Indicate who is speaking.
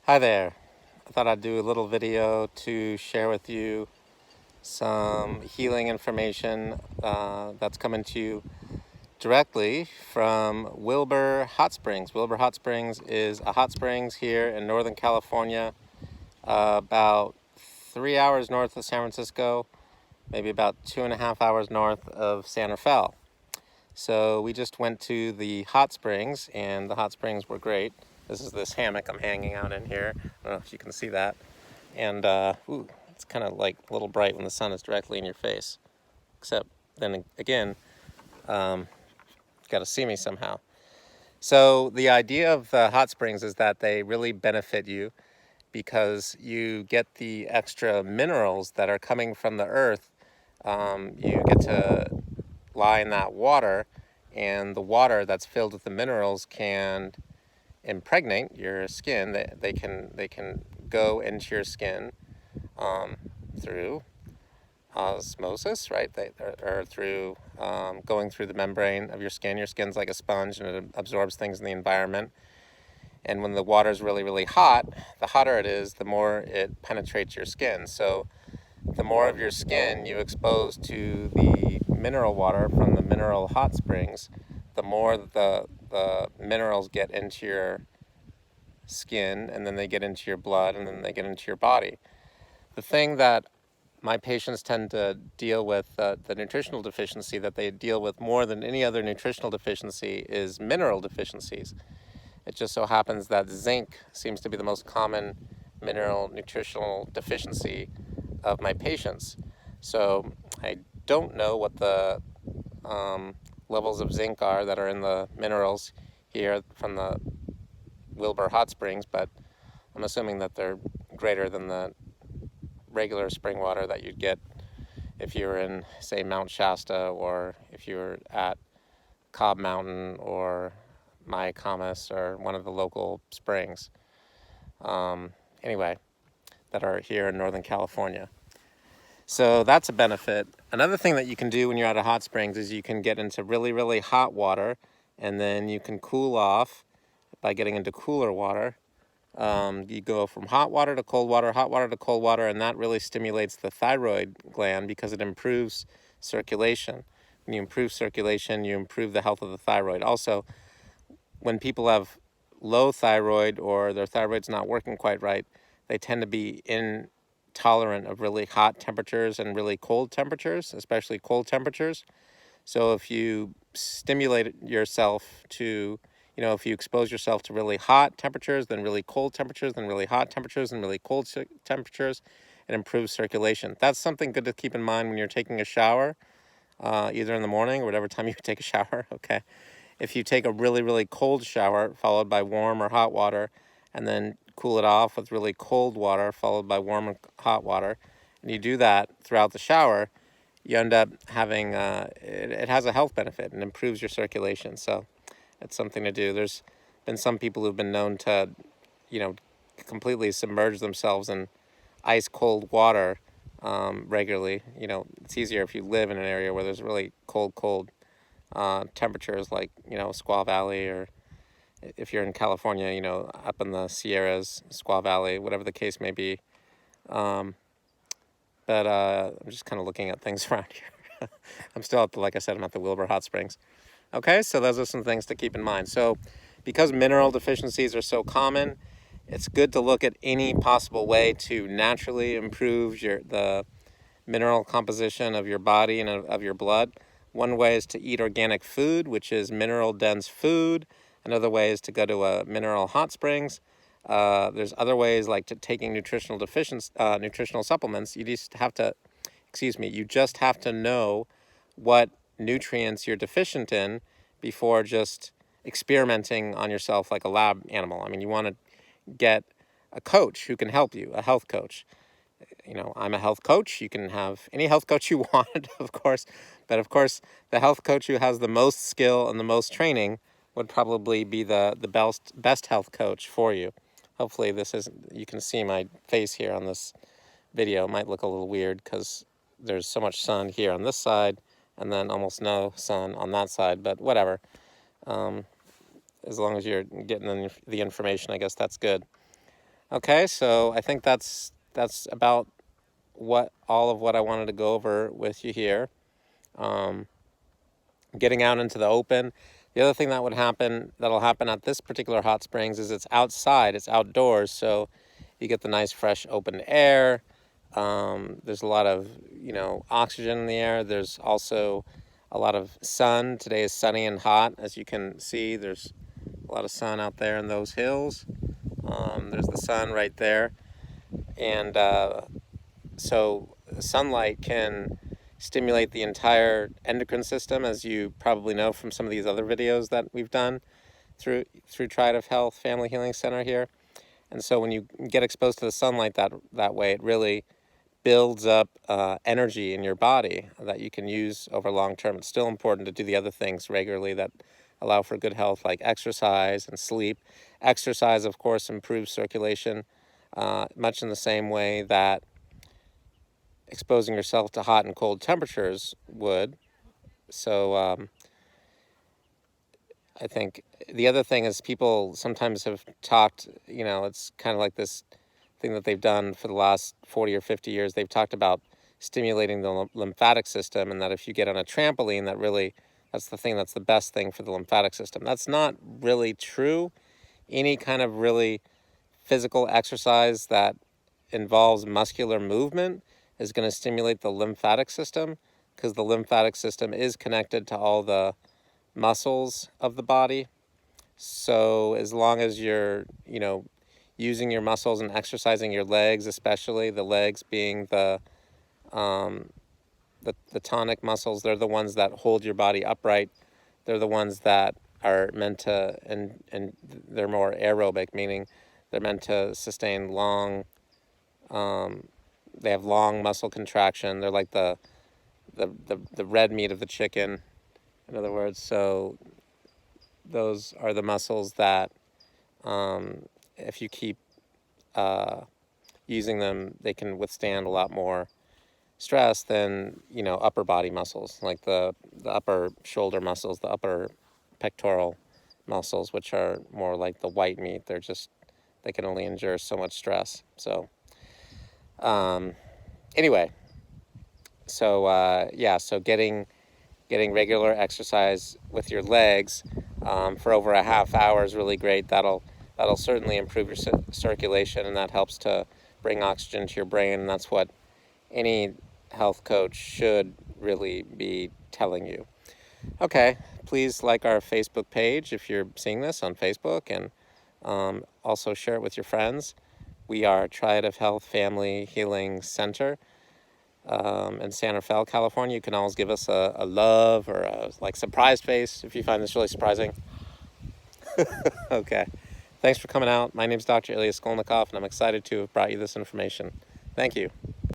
Speaker 1: Hi there. I thought I'd do a little video to share with you some healing information that's coming to you directly from Wilbur Hot Springs. Wilbur Hot Springs is a hot springs here in Northern California, about 3 hours north of San Francisco, maybe about 2.5 hours north of San Rafael. So we just went to the hot springs, and the hot springs were great. This is this hammock I'm hanging out in here. I don't know if you can see that. And it's kind of like a little bright when the sun is directly in your face. Except then again, you've got to see me somehow. So the idea of the hot springs is that they really benefit you because you get the extra minerals that are coming from the earth. You get to lie in that water, and the water that's filled with the minerals can impregnate your skin. They can go into your skin through osmosis, right? Or through going through the membrane of your skin. Your skin's like a sponge, and it absorbs things in the environment. And when the water is really, really hot, the hotter it is, the more it penetrates your skin. So the more of your skin you expose to the mineral water from the mineral hot springs, the more the minerals get into your skin, and then they get into your blood, and then they get into your body. The thing that my patients tend to deal with, the nutritional deficiency that they deal with more than any other nutritional deficiency, is mineral deficiencies. It just so happens that zinc seems to be the most common mineral nutritional deficiency of my patients. So I don't know what the levels of zinc are that are in the minerals here from the Wilbur Hot Springs, but I'm assuming that they're greater than the regular spring water that you'd get if you were in, say, Mount Shasta, or if you were at Cobb Mountain or Mayacamas or one of the local springs. Anyway, that are here in Northern California. So that's a benefit. Another thing that you can do when you're at a hot springs is you can get into really, really hot water, and then you can cool off by getting into cooler water. You go from hot water to cold water, hot water to cold water, and that really stimulates the thyroid gland because it improves circulation. When you improve circulation, you improve the health of the thyroid. Also, when people have low thyroid or their thyroid's not working quite right, they tend to be intolerant of really hot temperatures and really cold temperatures, especially cold temperatures. So if you stimulate yourself to, if you expose yourself to really hot temperatures, then really cold temperatures, then really hot temperatures, and really cold temperatures, it improves circulation. That's something good to keep in mind when you're taking a shower, either in the morning or whatever time you take a shower, okay? If you take a really, really cold shower followed by warm or hot water, and then cool it off with really cold water followed by warm and hot water, and you do that throughout the shower, you end up having, it has a health benefit and improves your circulation. So it's something to do. There's been some people who've been known to, you know, completely submerge themselves in ice cold water regularly. It's easier if you live in an area where there's really cold temperatures, like, Squaw Valley, or if you're in California, up in the Sierras, Squaw Valley, whatever the case may be. But I'm just kind of looking at things around here. I'm still at like I said, I'm at the Wilbur Hot Springs. Okay, so those are some things to keep in mind. So because mineral deficiencies are so common, it's good to look at any possible way to naturally improve the mineral composition of your body and of your blood. One way is to eat organic food, which is mineral-dense food. Another way is to go to a mineral hot springs. There's other ways, like taking nutritional supplements. You just have to know what nutrients you're deficient in before just experimenting on yourself like a lab animal. I mean, you want to get a coach who can help you, a health coach. I'm a health coach. You can have any health coach you want, of course. But of course, the health coach who has the most skill and the most training would probably be the best health coach for you. Hopefully you can see my face here on this video. It might look a little weird because there's so much sun here on this side and then almost no sun on that side, but whatever. As long as you're getting the information, I guess that's good. Okay, so I think that's about all of what I wanted to go over with you here. Um, Getting out into the open. The other thing that'll happen at this particular hot springs is it's outside, it's outdoors, so you get the nice fresh open air. There's a lot of, oxygen in the air. There's also a lot of sun. Today is sunny and hot, as you can see. There's a lot of sun out there in those hills. There's the sun right there. And so sunlight can stimulate the entire endocrine system, as you probably know from some of these other videos that we've done through Triad Health Family Healing Center here. And so when you get exposed to the sunlight that way, it really builds up energy in your body that you can use over long term. It's still important to do the other things regularly that allow for good health, like exercise and sleep. Exercise, of course, improves circulation, much in the same way that exposing yourself to hot and cold temperatures would. So I think the other thing is people sometimes have talked, it's kind of like this thing that they've done for the last 40 or 50 years. They've talked about stimulating the lymphatic system, and that if you get on a trampoline, that's the thing that's the best thing for the lymphatic system. That's not really true. Any kind of really physical exercise that involves muscular movement is going to stimulate the lymphatic system, because the lymphatic system is connected to all the muscles of the body. So as long as you're, using your muscles and exercising your legs, especially the legs being um, the tonic muscles, they're the ones that hold your body upright. They're the ones that are meant to, and they're more aerobic, meaning they're meant to sustain long, they have long muscle contraction. They're like the red meat of the chicken, in other words. So those are the muscles that, if you keep using them, they can withstand a lot more stress than, upper body muscles, like the upper shoulder muscles, the upper pectoral muscles, which are more like the white meat. They can only endure so much stress. So anyway, so getting regular exercise with your legs for over a half hour is really great. That'll certainly improve your circulation, and that helps to bring oxygen to your brain. And that's what any health coach should really be telling you. Okay, please like our Facebook page if you're seeing this on Facebook, and also share it with your friends. We are Triad of Health Family Healing Center in San Rafael, California. You can always give us a love or a surprise face if you find this really surprising. Okay. Thanks for coming out. My name is Dr. Ilya Skolnikov, and I'm excited to have brought you this information. Thank you.